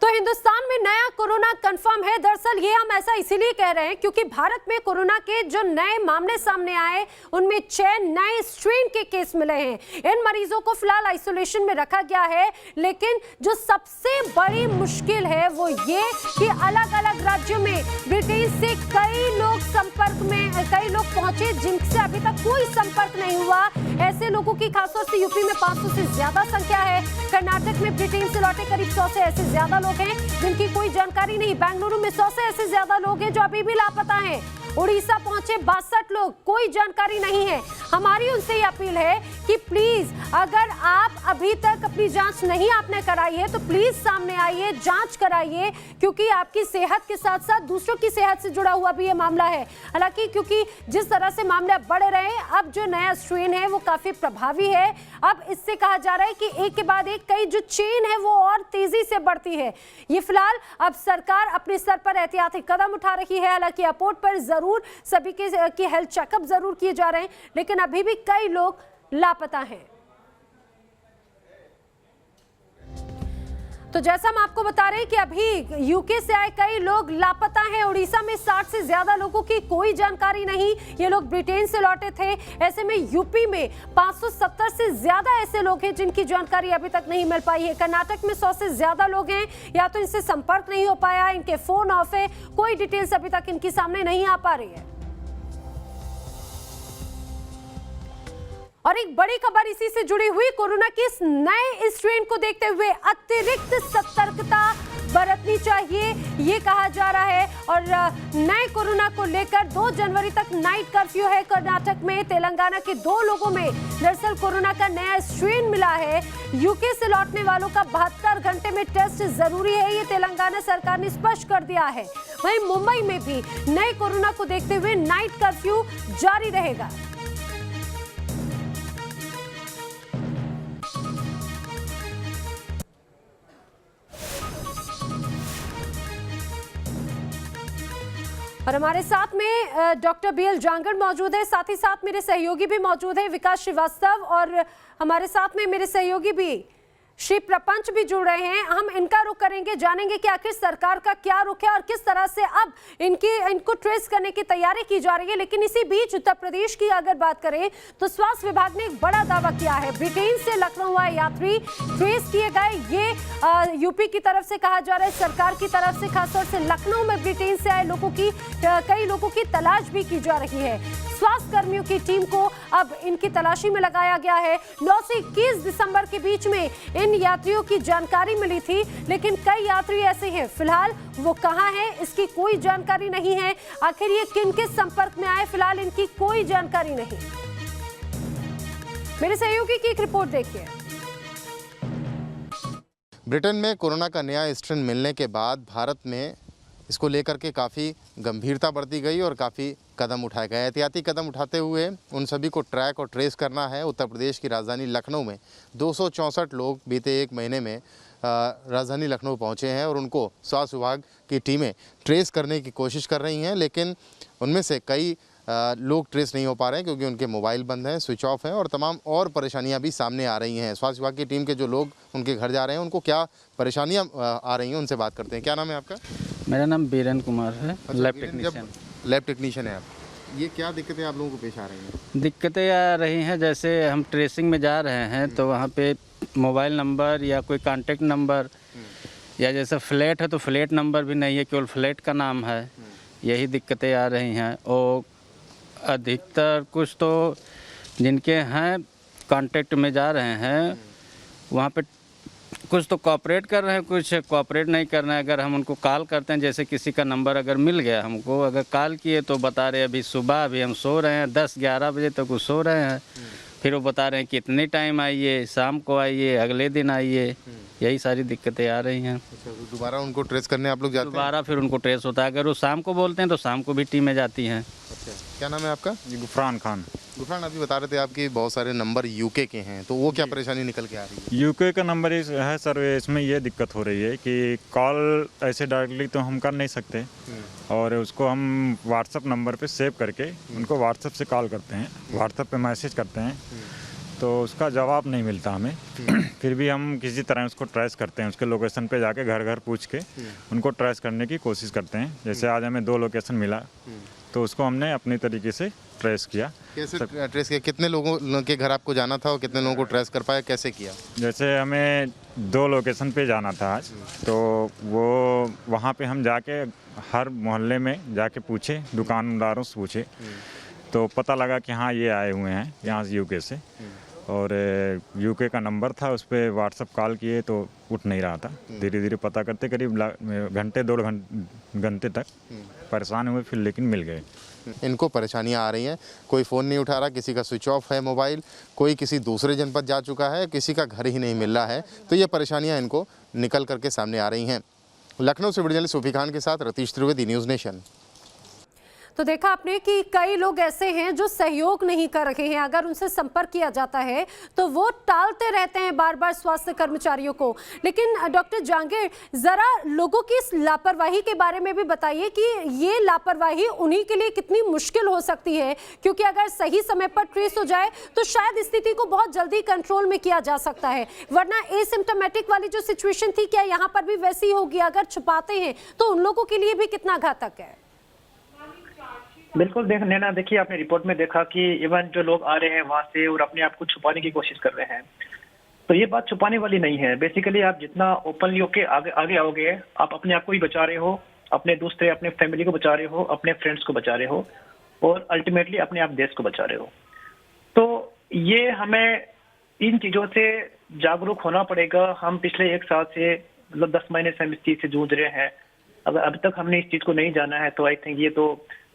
तो हिंदुस्तान में नया कोरोना कंफर्म है। दरअसल ये हम ऐसा इसीलिए कह रहे हैं क्योंकि भारत में कोरोना के जो नए मामले सामने आए उनमें 6 नए स्ट्रेन के केस मिले हैं। इन मरीजों को फिलहाल आइसोलेशन में रखा गया है, लेकिन जो सबसे बड़ी मुश्किल है वो ये कि अलग अलग राज्यों में ब्रिटेन से कई लोग पहुंचे जिनसे अभी तक कोई संपर्क नहीं हुआ। ऐसे लोगों की खासतौर से यूपी में 500 से ज्यादा संख्या है। कर्नाटक में ब्रिटेन से लौटे करीब 100 से ऐसे ज्यादा लोग हैं जिनकी कोई जानकारी नहीं। बेंगलुरु में 100 से ऐसे ज्यादा लोग हैं जो अभी भी लापता हैं। उड़ीसा पहुंचे 62 लोग, कोई जानकारी नहीं है। हमारी उनसे ये अपील है कि प्लीज अगर आप अभी तक अपनी जांच नहीं आपने कराई है तो प्लीज सामने आइए, जांच कराइए, क्योंकि आपकी सेहत के साथ साथ दूसरों की सेहत से जुड़ा हुआ भी ये मामला है। हालांकि क्योंकि जिस तरह से मामले बढ़ रहे हैं, अब जो नया स्ट्रेन है वो काफी प्रभावी है। अब इससे कहा जा रहा है कि एक के बाद एक कई जो चेन है वो और तेजी से बढ़ती है। ये फिलहाल अब सरकार अपने स्तर पर एहतियाती कदम उठा रही है। हालांकि एयरपोर्ट पर जरूर सभी के हेल्थ चेकअप जरूर किए जा रहे हैं, लेकिन अभी भी कई लोग लापता हैं। तो जैसा हम आपको बता रहे हैं कि अभी यूके से आए कई लोग लापता हैं। उड़ीसा में 60 से ज्यादा लोगों की कोई जानकारी नहीं, ये लोग ब्रिटेन से लौटे थे। ऐसे में यूपी में 570 से ज्यादा ऐसे लोग हैं जिनकी जानकारी अभी तक नहीं मिल पाई है। कर्नाटक में 100 से ज्यादा लोग हैं, या तो इनसे संपर्क नहीं हो पाया, इनके फोन ऑफ है, कोई डिटेल्स अभी तक इनकी सामने नहीं आ पा रही है। और एक बड़ी खबर इसी से जुड़ी हुई, कोरोना के इस नए स्ट्रेन को देखते हुए अतिरिक्त सतर्कता बरतनी चाहिए, ये कहा जा रहा है। और नए कोरोना को लेकर 2 जनवरी तक नाइट कर्फ्यू है कर्नाटक में। तेलंगाना के 2 लोगों में दरअसल कोरोना का नया स्ट्रेन मिला है। यूके से लौटने वालों का 72 घंटे में टेस्ट जरूरी है, ये तेलंगाना सरकार ने स्पष्ट कर दिया है। वहीं मुंबई में भी नए कोरोना को देखते हुए नाइट कर्फ्यू जारी रहेगा। और हमारे साथ में डॉक्टर BL जांगड़ मौजूद है, साथ ही साथ मेरे सहयोगी भी मौजूद है, विकास श्रीवास्तव, और हमारे साथ में मेरे सहयोगी भी श्री प्रपंच भी जुड़ रहे हैं। हम इनका रुख करेंगे, जानेंगे कि आखिर सरकार का क्या रुख है और किस तरह से अब इनको ट्रेस करने की तैयारी की जा रही है। लेकिन इसी बीच उत्तर प्रदेश की अगर बात करें तो स्वास्थ्य विभाग ने एक बड़ा दावा किया है। ब्रिटेन से लखनऊ आए यात्री ट्रेस किए गए, ये यूपी की तरफ से कहा जा रहा है, सरकार की तरफ से। खासतौर से लखनऊ में ब्रिटेन से आए कई लोगों की तलाश भी की जा रही है। स्वास्थ्य कर्मियों की टीम को अब इनकी तलाशी में लगाया गया है। 9 से 21 दिसंबर के बीच में इन यात्रियों की जानकारी मिली थी, लेकिन कई यात्री ऐसे हैं फिलहाल वो कहां हैं इसकी कोई जानकारी नहीं है। आखिर ये किन के संपर्क में आए, फिलहाल इनकी कोई जानकारी नहीं। मेरे सहयोगी की एक रिपोर्ट देखिए। ब्रिटेन में कोरोना का नया स्ट्रेन मिलने के बाद भारत में इसको लेकर के काफ़ी गंभीरता बरती गई और काफ़ी कदम उठाए गए। एहतियाती कदम उठाते हुए उन सभी को ट्रैक और ट्रेस करना है। उत्तर प्रदेश की राजधानी लखनऊ में 264 लोग बीते 1 महीने में राजधानी लखनऊ पहुंचे हैं और उनको स्वास्थ्य विभाग की टीमें ट्रेस करने की कोशिश कर रही हैं, लेकिन उनमें से कई लोग ट्रेस नहीं हो पा रहे हैं क्योंकि उनके मोबाइल बंद हैं, स्विच ऑफ हैं और तमाम और परेशानियां भी सामने आ रही हैं। स्वास्थ्य विभाग की टीम के जो लोग उनके घर जा रहे हैं उनको क्या परेशानियां आ रही हैं, उनसे बात करते हैं। क्या नाम है आपका? मेरा नाम बीरेन कुमार है, लैब टेक्नीशियन। लैब टेक्नीशियन है आप, ये क्या दिक्कतें आप लोगों को पेश आ रही हैं? दिक्कतें आ रही हैं, जैसे हम ट्रेसिंग में जा रहे हैं तो वहाँ पे मोबाइल नंबर या कोई कांटेक्ट नंबर, या जैसे फ्लैट है तो फ्लैट नंबर भी नहीं है, केवल फ्लैट का नाम है। यही दिक्कतें आ रही हैं। और अधिकतर कुछ तो जिनके हैं कांटेक्ट में जा रहे हैं वहाँ पे कुछ तो कोऑपरेट कर रहे हैं, कुछ कोऑपरेट नहीं कर रहे हैं। अगर हम उनको कॉल करते हैं, जैसे किसी का नंबर अगर मिल गया हमको, अगर कॉल किए तो बता रहे अभी सुबह, अभी हम सो रहे हैं, 10-11 बजे तक वो सो रहे हैं। फिर वो बता रहे हैं कितने टाइम आइए, शाम को आइए, अगले दिन आइए। यही सारी दिक्कतें आ रही हैं। अच्छा, तो दोबारा उनको ट्रेस करने आप लोग जाते हैं? दोबारा फिर उनको ट्रेस होता है। अगर वो शाम को बोलते हैं तो शाम को भी टीमें जाती हैं। अच्छा, क्या नाम है आपका? गुफरान खान। गुफरान, अभी बता रहे थे आपकी बहुत सारे नंबर यूके के हैं, तो वो क्या परेशानी निकल के आ रही है? यूके का नंबर है सर, इसमें ये दिक्कत हो रही है कि कॉल ऐसे डायरेक्टली तो हम कर नहीं सकते, और उसको हम व्हाट्सएप नंबर पे सेव करके उनको व्हाट्सएप से कॉल करते हैं, व्हाट्सएप पे मैसेज करते हैं। तो उसका जवाब नहीं मिलता हमें। फिर भी हम किसी तरह उसको ट्रेस करते हैं, उसके लोकेशन पे जाके घर घर पूछ के उनको ट्रेस करने की कोशिश करते हैं। जैसे आज हमें 2 लोकेशन मिला तो उसको हमने अपनी तरीके से ट्रेस किया। कैसे ट्रेस किया? कितने लोगों के घर आपको जाना था और कितने लोगों को ट्रेस कर पाया, कैसे किया? जैसे हमें 2 लोकेशन पे जाना था आज, तो वो वहाँ पे हम जाके हर मोहल्ले में जाके पूछे, दुकानदारों से पूछे, तो पता लगा कि हाँ ये आए हुए हैं यहाँ से यूके से, और यूके का नंबर था, उस पर व्हाट्सअप कॉल किए तो उठ नहीं रहा था। धीरे धीरे पता करते करीब घंटे 2 घंटे तक परेशान हुए, फिर लेकिन मिल गए। इनको परेशानियां आ रही हैं, कोई फ़ोन नहीं उठा रहा, किसी का स्विच ऑफ है मोबाइल, कोई किसी दूसरे जनपद जा चुका है, किसी का घर ही नहीं मिल रहा है। तो ये परेशानियां इनको निकल करके सामने आ रही हैं। लखनऊ से वीडियो जर्नलिस्ट सूफी खान के साथ रतीश त्रिवेदी, न्यूज़ नेशन। तो देखा आपने कि कई लोग ऐसे हैं जो सहयोग नहीं कर रहे हैं। अगर उनसे संपर्क किया जाता है तो वो टालते रहते हैं बार बार स्वास्थ्य कर्मचारियों को। लेकिन डॉक्टर जहांगीर, जरा लोगों की इस लापरवाही के बारे में भी बताइए कि ये लापरवाही उन्हीं के लिए कितनी मुश्किल हो सकती है, क्योंकि अगर सही समय पर ट्रेस हो जाए तो शायद स्थिति को बहुत जल्दी कंट्रोल में किया जा सकता है, वरना एसिम्प्टोमेटिक वाली जो सिचुएशन थी, क्या यहाँ पर भी वैसी होगी? अगर छुपाते हैं तो उन लोगों के लिए भी कितना घातक है? बिल्कुल नैना, देखिए आपने रिपोर्ट में देखा कि इवन जो लोग आ रहे हैं वहां से और अपने आप को छुपाने की कोशिश कर रहे हैं, तो ये बात छुपाने वाली नहीं है। बेसिकली आप जितना ओपनली होके आगे आओगे, आप अपने आप को ही बचा रहे हो, अपने दूसरे अपने फैमिली को बचा रहे हो, अपने फ्रेंड्स को बचा रहे हो, और अल्टीमेटली अपने आप देश को बचा रहे हो। तो ये हमें इन चीजों से जागरूक होना पड़ेगा। हम पिछले 1 साल से, मतलब 10 महीने से हम इस चीज से जूझ रहे हैं। अगर अभी तक हमने इस चीज को नहीं जाना है तो आई थिंक ये तो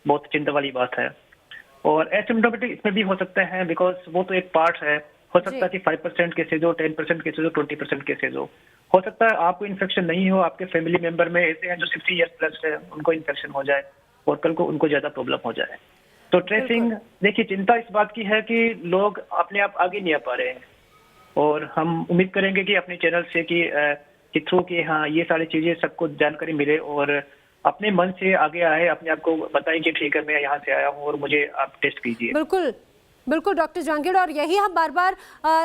बहुत चिंता वाली बात है। और एसिम्प्टोमेटिक इसमें भी हो सकते हैं, बिकॉज वो तो एक पार्ट है। हो सकता है कि 5% केसेज हो, 10% केसेज हो, 20% केसेज हो सकता है आपको इन्फेक्शन नहीं हो, आपके फैमिली मेंबर में ऐसे हैं जो 60 ईयर्स प्लस है, उनको इन्फेक्शन हो जाए और कल को उनको ज्यादा प्रॉब्लम हो जाए। तो ट्रेसिंग, देखिए चिंता इस बात की है कि लोग अपने आप आगे नहीं आ पा रहे हैं, और हम उम्मीद करेंगे कि अपने चैनल से कि थ्रू कि हाँ ये सारी चीजें सबको जानकारी मिले और अपने मन से आगे आए, अपने आप को बताएं कि ठीक है मैं यहाँ से आया हूँ और मुझे आप टेस्ट कीजिए। बिल्कुल बिल्कुल डॉक्टर जहांगीर, और यही हम बार बार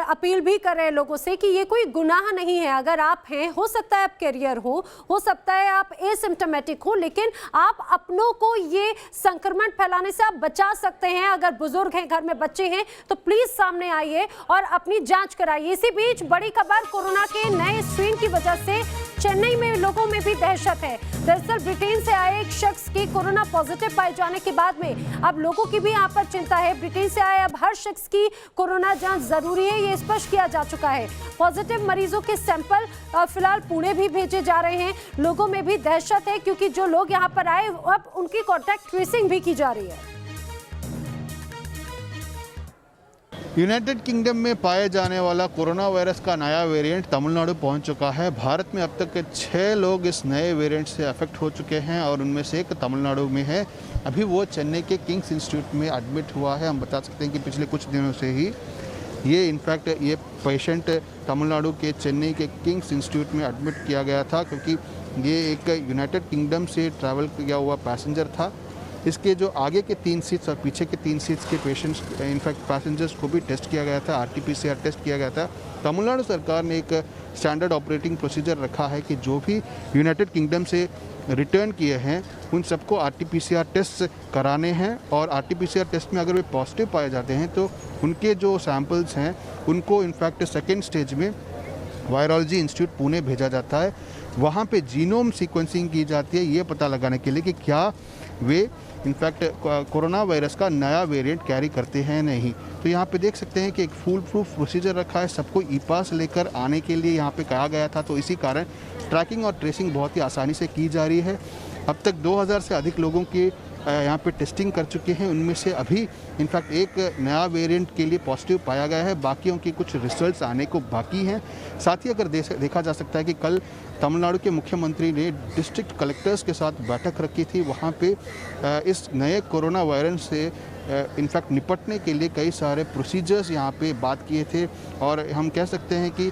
अपील भी कर रहे हैं लोगों से कि ये कोई गुनाह नहीं है। अगर आप हैं, हो सकता है आप कैरियर हो सकता है आप एसिम्प्टोमेटिक हो, लेकिन आप अपनों को ये संक्रमण फैलाने से आप बचा सकते हैं। अगर बुजुर्ग हैं, घर में बच्चे हैं, तो प्लीज सामने आइए और अपनी जांच कराइए। इसी बीच बड़ी खबर, कोरोना के नए स्ट्रेन की वजह से चेन्नई में लोगों में भी दहशत है। दरअसल ब्रिटेन से आए एक शख्स की कोरोना पॉजिटिव पाए जाने के बाद में अब लोगों की भी यहाँ पर चिंता है। ब्रिटेन से आए अब हर शख्स की कोरोना जांच जरूरी है, ये स्पष्ट किया जा चुका है। पॉजिटिव मरीजों के सैंपल फिलहाल पुणे भी भेजे जा रहे हैं। लोगों में भी दहशत है क्योंकि जो लोग यहाँ पर आए अब उनकी कॉन्टैक्ट ट्रेसिंग भी की जा रही है। यूनाइटेड किंगडम में पाए जाने वाला कोरोना वायरस का नया वेरिएंट तमिलनाडु पहुंच चुका है। भारत में अब तक के 6 लोग इस नए वेरिएंट से अफेक्ट हो चुके हैं और उनमें से एक तमिलनाडु में है। अभी वो चेन्नई के किंग्स इंस्टीट्यूट में एडमिट हुआ है। हम बता सकते हैं कि पिछले कुछ दिनों से ही ये पेशेंट तमिलनाडु के चेन्नई के किंग्स इंस्टीट्यूट में एडमिट किया गया था, क्योंकि ये एक यूनाइटेड किंगडम से ट्रैवल किया हुआ पैसेंजर था। इसके जो आगे के 3 सीट्स और पीछे के 3 सीट्स के पेशेंट्स, इनफैक्ट पैसेंजर्स को भी टेस्ट किया गया था, RT-PCR टेस्ट किया गया था। तमिलनाडु सरकार ने एक स्टैंडर्ड ऑपरेटिंग प्रोसीजर रखा है कि जो भी यूनाइटेड किंगडम से रिटर्न किए हैं उन सबको RT-PCR टेस्ट कराने हैं, और RT-PCR टेस्ट में अगर वे पॉजिटिव पाए जाते हैं तो उनके जो सैम्पल्स हैं उनको इनफैक्ट सेकेंड स्टेज में वायरोलॉजी इंस्टीट्यूट पुणे भेजा जाता है। वहाँ पे जीनोम सीक्वेंसिंग की जाती है ये पता लगाने के लिए कि क्या वे इनफैक्ट कोरोना वायरस का नया वेरिएंट कैरी करते हैं नहीं। तो यहाँ पे देख सकते हैं कि एक फुल प्रूफ प्रोसीजर रखा है, सबको ई-पास लेकर आने के लिए यहाँ पे कहा गया था। तो इसी कारण ट्रैकिंग और ट्रेसिंग बहुत ही आसानी से की जा रही है। अब तक 2000 से अधिक लोगों की यहाँ पे टेस्टिंग कर चुके हैं। उनमें से अभी इनफैक्ट एक नया वेरिएंट के लिए पॉजिटिव पाया गया है, बाकियों के कुछ रिजल्ट्स आने को बाकी हैं। साथ ही अगर देखा जा सकता है कि कल तमिलनाडु के मुख्यमंत्री ने डिस्ट्रिक्ट कलेक्टर्स के साथ बैठक रखी थी। वहाँ पे इस नए कोरोना वायरस से इनफैक्ट निपटने के लिए कई सारे प्रोसीजर्स यहाँ पे बात किए थे, और हम कह सकते हैं कि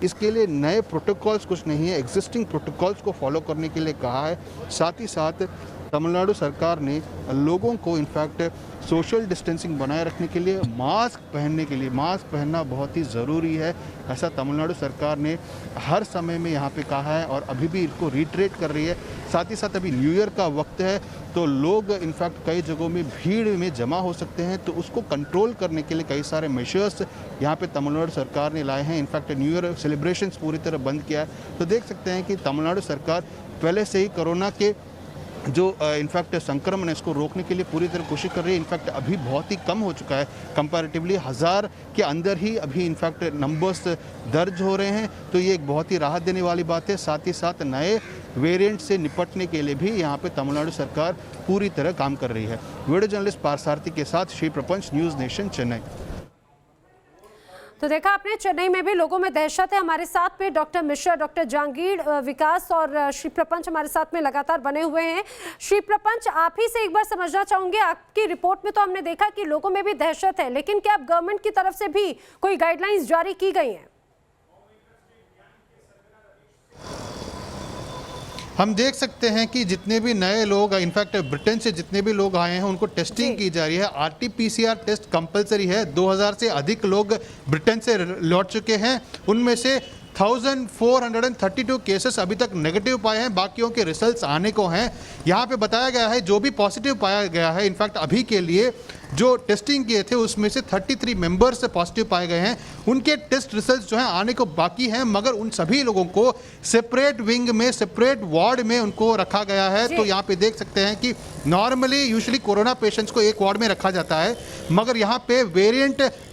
इसके लिए नए प्रोटोकॉल्स कुछ नहीं है, एग्जिस्टिंग प्रोटोकॉल्स को फॉलो करने के लिए कहा है। साथ ही साथ तमिलनाडु सरकार ने लोगों को इनफैक्ट सोशल डिस्टेंसिंग बनाए रखने के लिए मास्क पहनने के लिए, मास्क पहनना बहुत ही ज़रूरी है, ऐसा तमिलनाडु सरकार ने हर समय में यहाँ पे कहा है और अभी भी इसको रिट्रेट कर रही है। साथ ही साथ अभी न्यू ईयर का वक्त है तो लोग इनफैक्ट कई जगहों में भीड़ में जमा हो सकते हैं, तो उसको कंट्रोल करने के लिए कई सारे मेजर्स यहाँ पे तमिलनाडु सरकार ने लाए हैं। इनफैक्ट न्यू ईयर सेलिब्रेशंस पूरी तरह बंद किया है। तो देख सकते हैं कि तमिलनाडु सरकार पहले से ही कोरोना के जो इनफैक्ट संक्रमण है इसको रोकने के लिए पूरी तरह कोशिश कर रही है। इनफैक्ट अभी बहुत ही कम हो चुका है, कंपैरेटिवली 1000 के अंदर ही अभी इनफैक्ट नंबर्स दर्ज हो रहे हैं, तो ये एक बहुत ही राहत देने वाली बात है। साथ ही साथ नए वेरिएंट से निपटने के लिए भी यहाँ पे तमिलनाडु सरकार पूरी तरह काम कर रही है। वीडियो जर्नलिस्ट पारसारथी के साथ श्री प्रपंच, न्यूज़ नेशन, चेन्नई। तो देखा आपने, चेन्नई में भी लोगों में दहशत है। हमारे साथ में डॉक्टर मिश्रा, डॉक्टर जहांगीर, विकास और श्री प्रपंच हमारे साथ में लगातार बने हुए हैं। श्री प्रपंच, आप ही से एक बार समझना चाहूंगे, आपकी रिपोर्ट में तो हमने देखा कि लोगों में भी दहशत है, लेकिन क्या अब गवर्नमेंट की तरफ से भी कोई गाइडलाइंस जारी की गई हैं? हम देख सकते हैं कि जितने भी नए लोग, इनफैक्ट ब्रिटेन से जितने भी लोग आए हैं उनको टेस्टिंग की जा रही है। RT-PCR टेस्ट कंपलसरी है। 2000 से अधिक लोग ब्रिटेन से लौट चुके हैं, उनमें से 1432 केसेस अभी तक नेगेटिव पाए हैं, बाकियों के रिजल्ट्स आने को हैं। यहाँ पे बताया गया है जो भी पॉजिटिव पाया गया है, इनफैक्ट अभी के लिए जो टेस्टिंग किए थे उसमें से 33 मेंबर्स पॉजिटिव पाए गए हैं। उनके टेस्ट रिजल्ट्स जो हैं आने को बाकी हैं, मगर उन सभी लोगों को सेपरेट विंग में, सेपरेट वार्ड में उनको रखा गया है। तो यहाँ पे देख सकते हैं कि नॉर्मली यूजुअली कोरोना पेशेंट्स को एक वार्ड में रखा जाता है, मगर यहाँ पे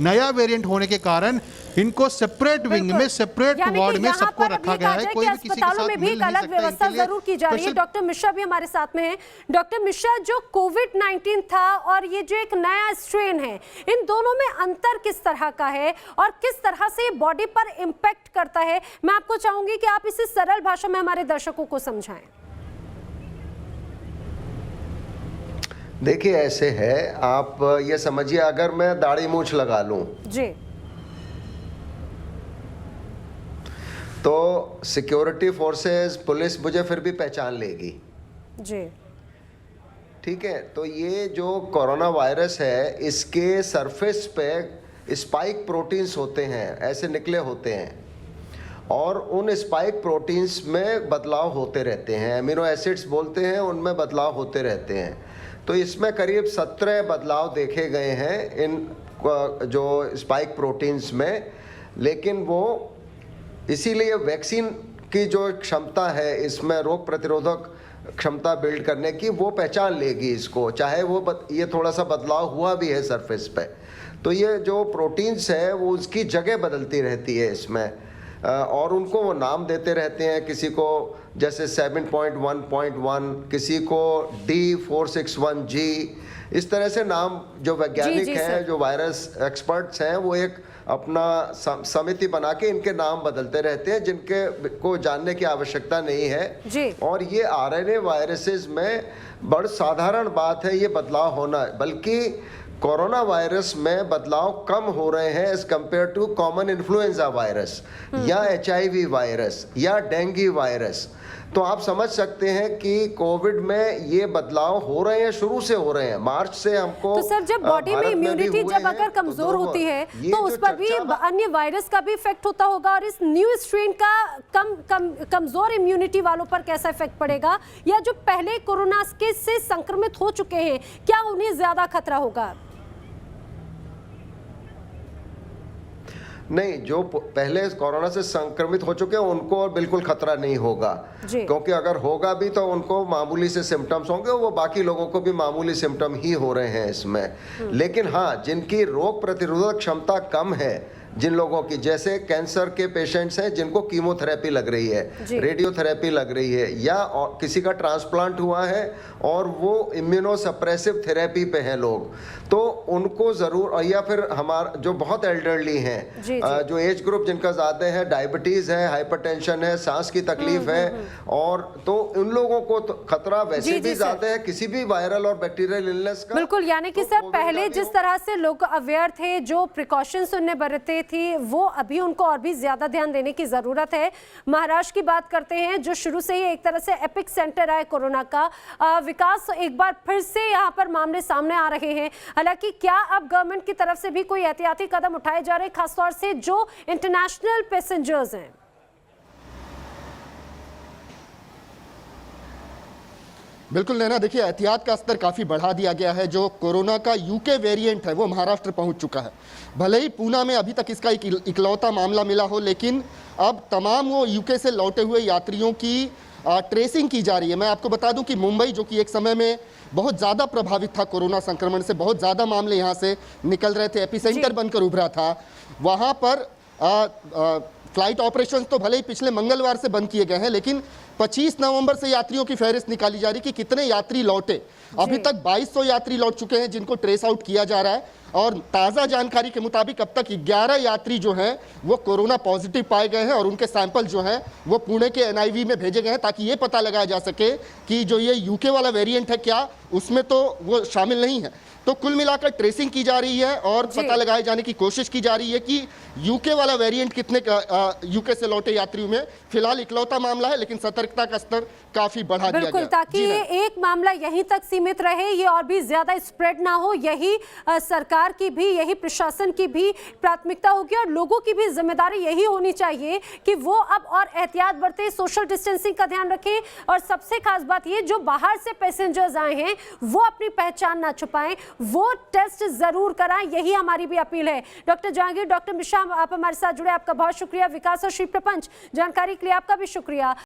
नया वेरिएंट होने के कारण इनको सेपरेट विंग में, सेपरेट वार्ड में सबको रखा गया है। कोई भी किसी के साथ मिल नहीं अलग सकता। व्यवस्था जरूर की जा रही है। डॉक्टर मिश्रा भी हमारे साथ में है। डॉक्टर मिश्रा, जो कोविड-19 था और ये जो एक नया स्ट्रेन है, इन दोनों में अंतर किस तरह का है और किस तरह से बॉडी पर इम्पैक्ट करता है? मैं आपको चाहूंगी कि आप इसे सरल भाषा में हमारे दर्शकों को समझाएं। देखिए, ऐसे है, आप ये समझिए, अगर मैं दाढ़ी मूछ लगा लूं जी, तो सिक्योरिटी फोर्सेस, पुलिस मुझे फिर भी पहचान लेगी जी, ठीक है। तो ये जो कोरोना वायरस है, इसके सरफेस पे स्पाइक प्रोटीन्स होते हैं, ऐसे निकले होते हैं, और उन स्पाइक प्रोटीन्स में बदलाव होते रहते हैं। एमिनो एसिड्स बोलते हैं, उनमें बदलाव होते रहते हैं। तो इसमें करीब 17 बदलाव देखे गए हैं इन जो स्पाइक प्रोटीन्स में, लेकिन वो इसीलिए वैक्सीन की जो क्षमता है इसमें, रोग प्रतिरोधक क्षमता बिल्ड करने की, वो पहचान लेगी इसको, चाहे वो ये थोड़ा सा बदलाव हुआ भी है सरफेस पे। तो ये जो प्रोटीन्स है वो उसकी जगह बदलती रहती है इसमें, और उनको वो नाम देते रहते हैं। किसी को जैसे 7.1.1, किसी को D461G, इस तरह से नाम जो वैज्ञानिक हैं, जो वायरस एक्सपर्ट्स हैं, वो एक अपना समिति बना के इनके नाम बदलते रहते हैं, जिनके को जानने की आवश्यकता नहीं है। और ये RNA वायरसेस में बड़ साधारण बात है ये बदलाव होना, बल्कि कोरोना वायरस में बदलाव कम हो रहे हैं as compare to common influenza virus या HIV वायरस या डेंगू वायरस। तो आप समझ सकते हैं कि कोविड में ये बदलाव हो रहे हैं, शुरू से हो रहे हैं, मार्च से हमको। तो सर, जब बॉडी में इम्यूनिटी जब अगर कमजोर होती है तो उस पर भी अन्य वायरस का भी इफेक्ट होता होगा, और इस न्यू स्ट्रेन का कमजोर इम्यूनिटी वालों पर कैसा इफेक्ट पड़ेगा, या जो पहले कोरोना के से संक्रमित हो चुके हैं, क्या उन्हें ज्यादा खतरा होगा? नहीं, जो पहले कोरोना से संक्रमित हो चुके हैं उनको बिल्कुल खतरा नहीं होगा, क्योंकि अगर होगा भी तो उनको मामूली से सिम्टम्स होंगे, वो बाकी लोगों को भी मामूली सिम्टम ही हो रहे हैं इसमें। लेकिन हाँ, जिनकी रोग प्रतिरोधक क्षमता कम है, जिन लोगों की, जैसे कैंसर के पेशेंट्स हैं जिनको कीमोथेरेपी लग रही है, रेडियोथेरेपी लग रही है, या किसी का ट्रांसप्लांट हुआ है और वो इम्यूनोसप्रेसिव थेरेपी पे हैं लोग, तो उनको ज़रूर, और या फिर हमारा जो बहुत एल्डरली हैं, जो एज ग्रुप जिनका ज़्यादा है, डायबिटीज़ है, हाइपरटेंशन है, सांस की तकलीफ है, और तो उन लोगों को तो खतरा वैसे भी ज़्यादा है किसी भी वायरल और बैक्टीरियल इलनेस का। बिल्कुल, यानी कि सर, पहले जिस तरह से लोग अवेयर थे, जो प्रिकॉशंस उन्हें बरते में थी वो अभी उनको और भी ज्यादा ध्यान देने की जरूरत है। महाराष्ट्र की बात करते हैं जो शुरू से ही एक तरह से एपिक सेंटर है कोरोना का। विकास, एक बार फिर से यहाँ पर मामले सामने आ रहे हैं, हालांकि क्या अब गवर्नमेंट की तरफ से भी कोई एहतियाती कदम उठाए जा रहे हैं, खासतौर से जो इंटरनेशनल पैसेंजर्स हैं? बिल्कुल नैना, देखिए एहतियात का स्तर काफ़ी बढ़ा दिया गया है। जो कोरोना का यूके वेरिएंट है वो महाराष्ट्र पहुंच चुका है। भले ही पूना में अभी तक इसका इकलौता मामला मिला हो, लेकिन अब तमाम वो यूके से लौटे हुए यात्रियों की ट्रेसिंग की जा रही है। मैं आपको बता दूं कि मुंबई, जो कि एक समय में बहुत ज़्यादा प्रभावित था कोरोना संक्रमण से, बहुत ज़्यादा मामले यहाँ से निकल रहे थे, एपिसेंटर बनकर उभरा था, वहाँ पर फ्लाइट ऑपरेशंस तो भले ही पिछले मंगलवार से बंद किए गए हैं, लेकिन 25 नवंबर से यात्रियों की फहरिस्त निकाली जा रही कि कितने यात्री लौटे। अभी तक 2200 यात्री लौट चुके हैं जिनको ट्रेस आउट किया जा रहा है, और ताज़ा जानकारी के मुताबिक अब तक 11 यात्री जो हैं वो कोरोना पॉजिटिव पाए गए हैं और उनके सैंपल जो हैं वो पुणे के NIV में भेजे गए हैं, ताकि ये पता लगाया जा सके कि जो ये यूके वाला वेरिएंट है क्या उसमें तो वो शामिल नहीं है। तो कुल मिलाकर ट्रेसिंग की जा रही है और पता लगाए जाने की कोशिश की जा रही है कि यूके वाला वेरिएंट कितने यूके से लौटे यात्रियों में। फिलहाल इकलौता मामला है, लेकिन सतर्कता का स्तर काफी बढ़ा दिया गया। बिल्कुल, ताकि ये एक मामला यहीं तक सीमित रहे, ये और भी ज्यादा स्प्रेड ना हो, यही सरकार की भी, यही प्रशासन की भी प्राथमिकता होगी और लोगों की भी जिम्मेदारी यही होनी चाहिए कि वो अब और एहतियात बरते, सोशल डिस्टेंसिंग का ध्यान रखें, और सबसे खास बात ये, जो बाहर से पैसेंजर्स आए हैं वो अपनी पहचान ना छुपाएं, वो टेस्ट जरूर कराएं, यही हमारी भी अपील है। डॉक्टर जहांगीर, डॉक्टर मिश्रा, आप हमारे साथ जुड़े, आपका बहुत शुक्रिया। विकास और श्री प्रपंच, जानकारी के लिए आपका भी शुक्रिया।